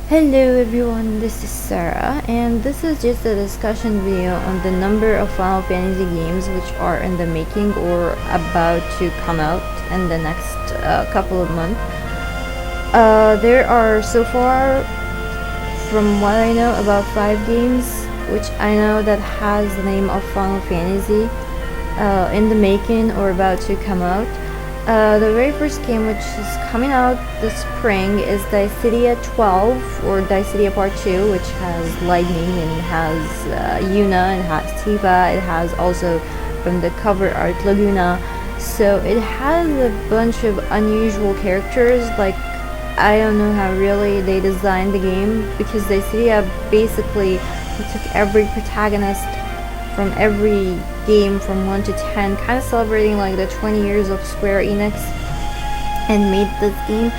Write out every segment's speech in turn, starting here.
Hello everyone, this is Sarah, and this is just a discussion video on the number of Final Fantasy games which are in the making or about to come out in the next couple of months. There are so far, from what I know, about 5 games which I know that has the name of Final Fantasy in the making or about to come out. The very first game which is coming out this spring is Dissidia 12 or Dissidia Part 2, which has Lightning and has Yuna and has Tifa. It has also from the cover art Laguna. So it has a bunch of unusual characters. Like, I don't know how really they designed the game, because Dissidia basically took every protagonist from every game from 1 to 10, kind of celebrating like the 20 years of Square Enix, and made this game.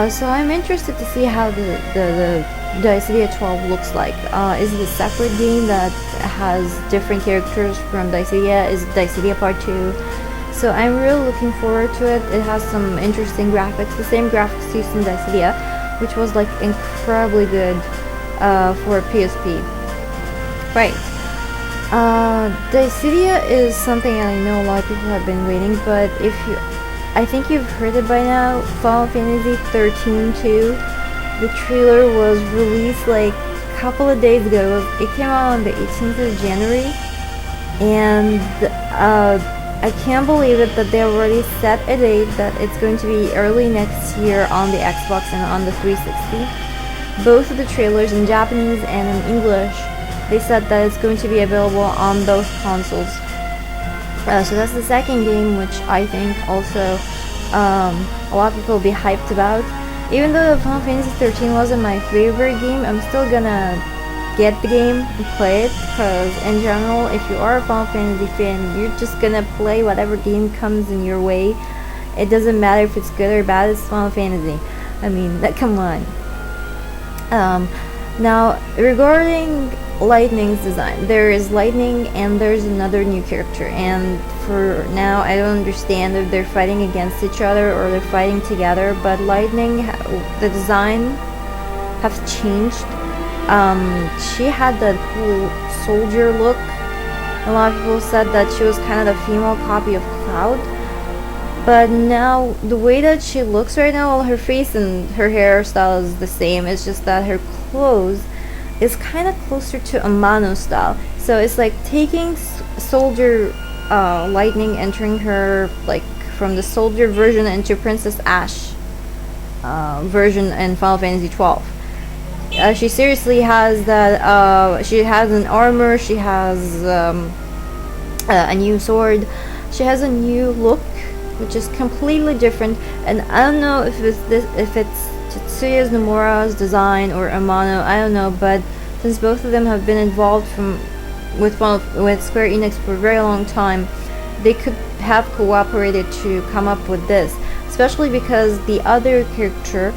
So I'm interested to see how the Dissidia 12 looks like. Is it a separate game that has different characters from Dissidia? Is it Dissidia Part 2? So I'm really looking forward to it. It has some interesting graphics, the same graphics used in Dissidia, which was like incredibly good for PSP. Right. Dissidia is something I know a lot of people have been waiting, but I think you've heard it by now. Final Fantasy 13 2. The trailer was released like a couple of days ago. It came out on the 18th of January, and I can't believe it that they already set a date that it's going to be early next year on the Xbox and on the 360. Both of the trailers in Japanese and in English. They said that it's going to be available on both consoles. So that's the second game, which I think also a lot of people will be hyped about. Even though Final Fantasy 13 wasn't my favorite game, I'm still gonna get the game and play it, because in general, if you are a Final Fantasy fan, you're just gonna play whatever game comes in your way. It doesn't matter if it's good or bad, it's Final Fantasy. I mean, come on. Now, regarding Lightning's design, there is Lightning and there's another new character, and for now I don't understand if they're fighting against each other or they're fighting together, but Lightning, the design has changed. She had that cool soldier look. A lot of people said that she was kind of the female copy of Cloud, but now the way that she looks right now, well, her face and her hairstyle is the same. It's just that her clothes is kind of closer to Amano style. So it's like taking soldier Lightning, entering her like from the soldier version into Princess Ash version in Final Fantasy 12. She seriously has that. She has an armor. She has a new sword. She has a new look, which is completely different. And I don't know if it's Tetsuya Nomura's design or Amano, I don't know, but since both of them have been involved with Square Enix for a very long time, they could have cooperated to come up with this, especially because the other character,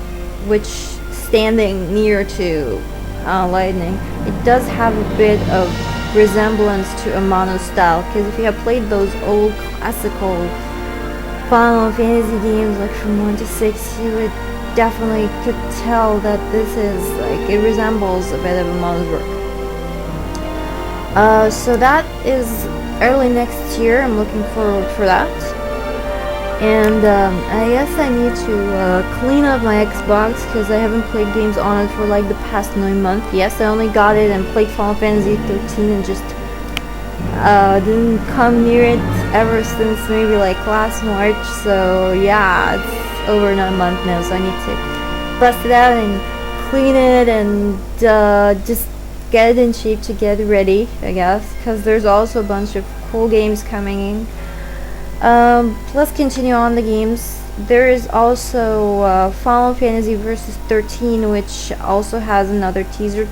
which standing near to Lightning, it does have a bit of resemblance to Amano style, because if you have played those old classical Final Fantasy games like from 1 to 6, you would definitely could tell that this is like, it resembles a bit of Amano's work. So that is early next year. I'm looking forward for that. And I guess I need to clean up my Xbox, because I haven't played games on it for like the past 9 months. Yes, I only got it and played Final Fantasy 13 and just didn't come near it ever since maybe like last March. So yeah, it's over 9 months now, so I need to bust it out and clean it and just get it in shape to get ready, I guess, because there's also a bunch of cool games coming in. Let's continue on the games. There is also Final Fantasy Versus 13, which also has another teaser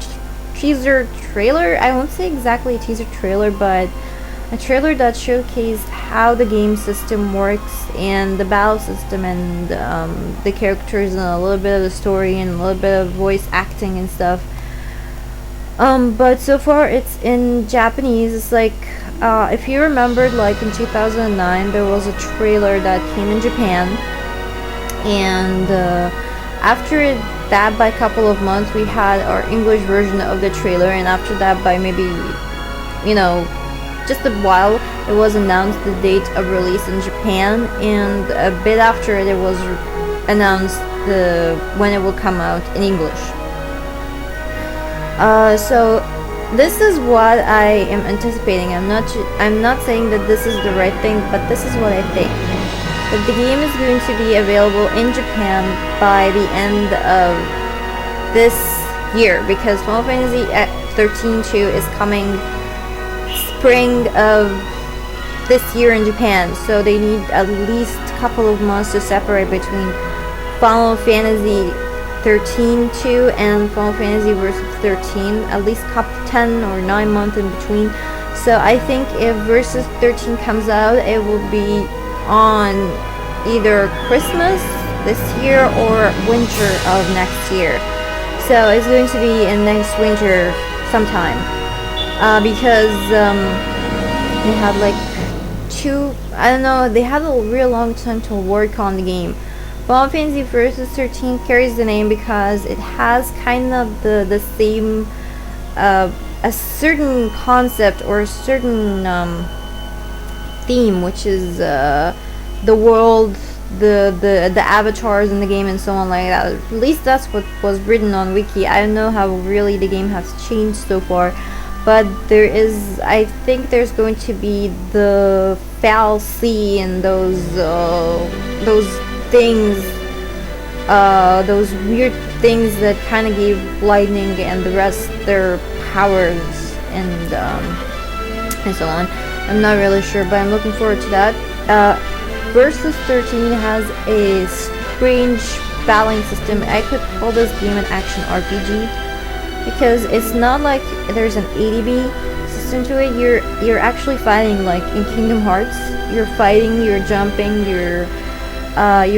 trailer. I won't say exactly a teaser trailer, but a trailer that showcased how the game system works and the battle system and the characters and a little bit of the story and a little bit of voice acting and stuff. But so far it's in Japanese. It's like, if you remembered, like in 2009 there was a trailer that came in Japan, and after it that, by a couple of months, we had our English version of the trailer, and after that, by maybe, you know, just a while, it was announced the date of release in Japan, and a bit after it was announced when it will come out in English. So this is what I am anticipating. I'm not saying that this is the right thing, but this is what I think. That the game is going to be available in Japan by the end of this year, because Final Fantasy 13-2 is coming spring of this year in Japan, so they need at least a couple of months to separate between Final Fantasy 13-2 and Final Fantasy Versus 13, at least 10 or 9 months in between. So I think if Versus 13 comes out, it will be on either Christmas this year or winter of next year. So it's going to be in next winter sometime, because they had like they had a real long time to work on the game. Final Fantasy Versus 13 carries the name because it has kind of the same a certain concept or a certain theme, which is the world, the avatars in the game and so on like that. At least that's what was written on Wiki. I don't know how really the game has changed so far, but I think there's going to be the foul sea and those things, those weird things that kind of gave Lightning and the rest their powers and so on. I'm not really sure, but I'm looking forward to that. Versus 13 has a strange battling system. I could call this game an action RPG, because it's not like there's an ADB system to it. You're actually fighting like in Kingdom Hearts. You're fighting, you're jumping, you're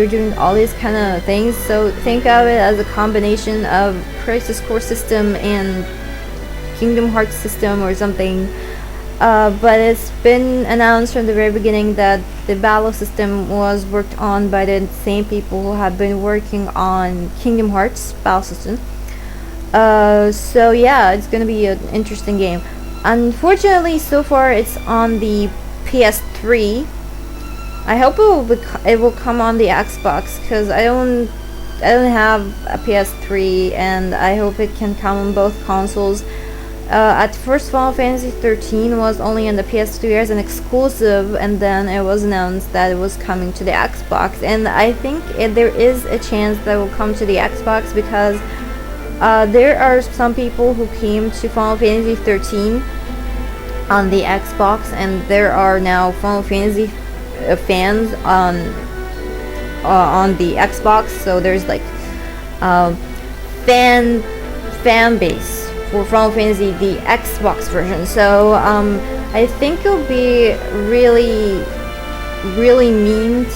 doing all these kind of things. So think of it as a combination of Crisis Core system and Kingdom Hearts system or something. But it's been announced from the very beginning that the battle system was worked on by the same people who have been working on Kingdom Hearts battle system. So yeah, it's gonna be an interesting game. Unfortunately, so far it's on the PS3. I hope it will come on the Xbox, because I don't have a PS3, and I hope it can come on both consoles. At first, Final Fantasy 13 was only on the PS3 as an exclusive, and then it was announced that it was coming to the Xbox. And I think there is a chance that it will come to the Xbox, because there are some people who came to Final Fantasy 13 on the Xbox, and there are now Final Fantasy fans on the Xbox. So there's like fan base for Final Fantasy, the Xbox version. So I think it'll be really mean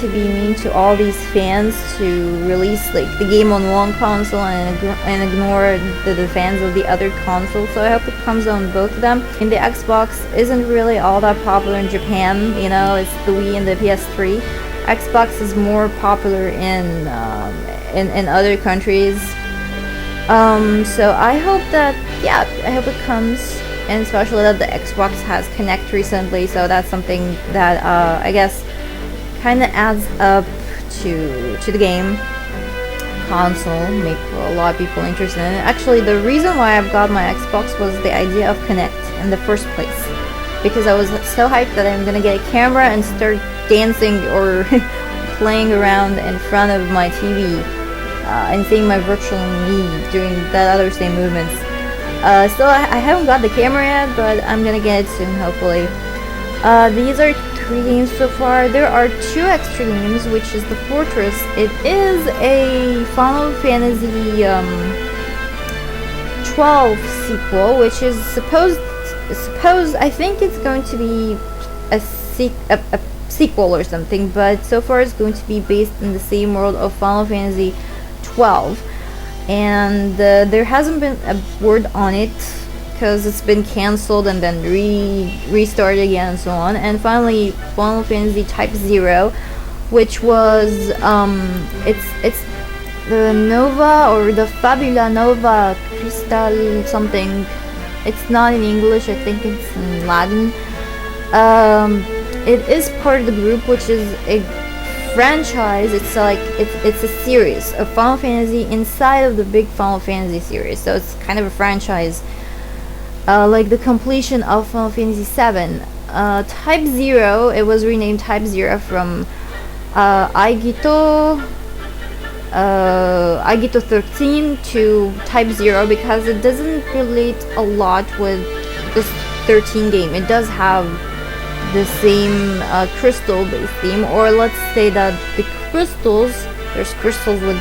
to all these fans to release like the game on one console and ignore the fans of the other console. So I hope it comes on both of them. And the Xbox isn't really all that popular in Japan. You know, it's the Wii and the PS3. Xbox is more popular in other countries. So I hope it comes, and especially that the Xbox has Kinect recently, so that's something that I guess kind of adds up to the game console, make a lot of people interested in it. Actually, the reason why I've got my Xbox was the idea of Kinect in the first place, because I was so hyped that I'm gonna get a camera and start dancing or playing around in front of my TV. And seeing my virtual me doing that other same movements. Still, I haven't got the camera yet, but I'm gonna get it soon, hopefully. These are 3 games so far. There are 2 extra games, which is the Fortress. It is a Final Fantasy 12 sequel, which is supposed. I think it's going to be a sequel or something, but so far it's going to be based in the same world of Final Fantasy 12, and there hasn't been a word on it because it's been cancelled and then restarted again and so on. And finally, Final Fantasy Type 0, which was the Nova or the Fabula Nova Crystal something. It's not in English, I think it's in Latin. It is part of the group, which is a franchise. It's like it's a series of Final Fantasy inside of the big Final Fantasy series, so it's kind of a franchise, like the completion of Final Fantasy VII. Type 0, it was renamed Type 0 from Aigito 13 to Type 0 because it doesn't relate a lot with this 13 game. It does have the same crystal based theme, or let's say that the crystals, there's crystals with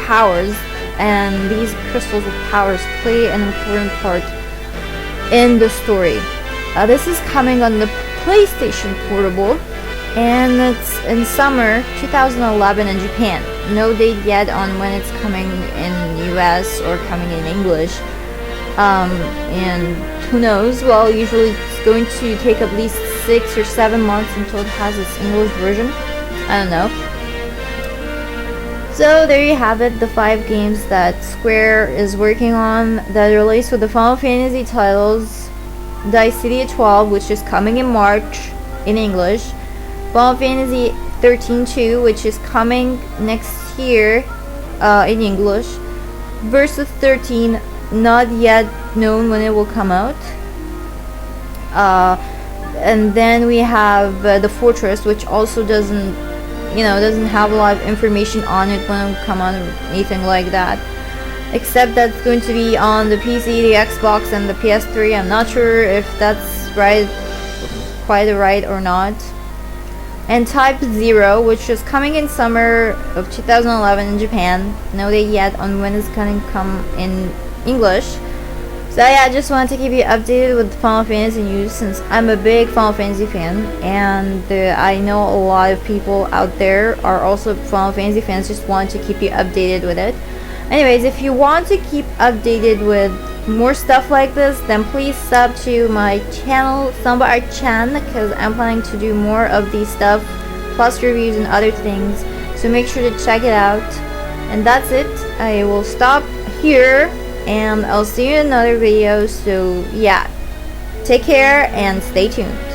powers, and these crystals with powers play an important part in the story. This is coming on the PlayStation Portable, and it's in summer 2011 in Japan. No date yet on when it's coming in US or coming in English. And who knows? Well, usually it's going to take at least 6 or 7 months until it has its English version. I don't know. So there you have it, the 5 games that Square is working on that release with the Final Fantasy titles. Dissidia 12, which is coming in March in English. Final Fantasy 13-2, which is coming next year in English. Versus 13, not yet known when it will come out. And then we have the Fortress, which also doesn't have a lot of information on it when it will come out or anything like that. Except that's going to be on the PC, the Xbox, and the PS3. I'm not sure if that's quite right or not. And Type 0, which is coming in summer of 2011 in Japan. No date yet on when it's gonna come in English. So yeah, I just wanted to keep you updated with Final Fantasy news since I'm a big Final Fantasy fan, and I know a lot of people out there are also Final Fantasy fans. Just wanted to keep you updated with it. Anyways, if you want to keep updated with more stuff like this, then please sub to my channel, SaMBa Chan, because I'm planning to do more of these stuff, plus reviews and other things. So make sure to check it out. And that's it. I will stop here, and I'll see you in another video. So yeah, take care and stay tuned.